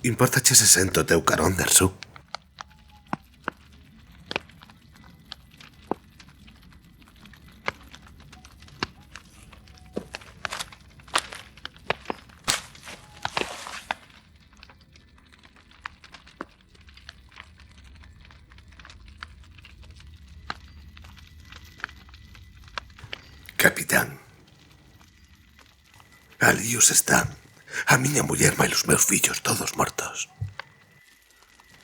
Importache se sento o teu carón, Dersu? Capitán, alíos están a miña muller e os meus fillos todos mortos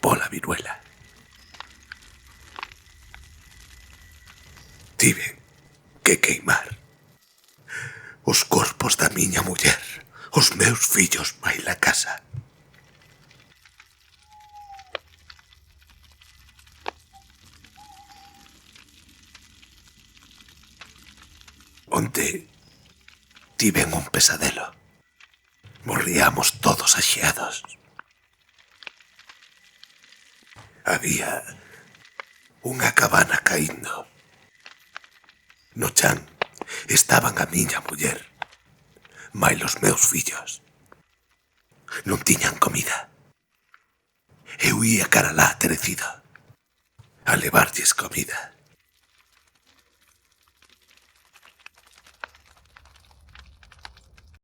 pola viruela. Tiven que queimar os corpos da miña muller, os meus fillos vai la casa. Onte tiven un pesadelo. Morríamos todos axeados. Había unha cabana caíndo. No chan estaban a miña muller mai os meus fillos. Non tiñan comida. Eu ia cara lá terecido a levarlles comida.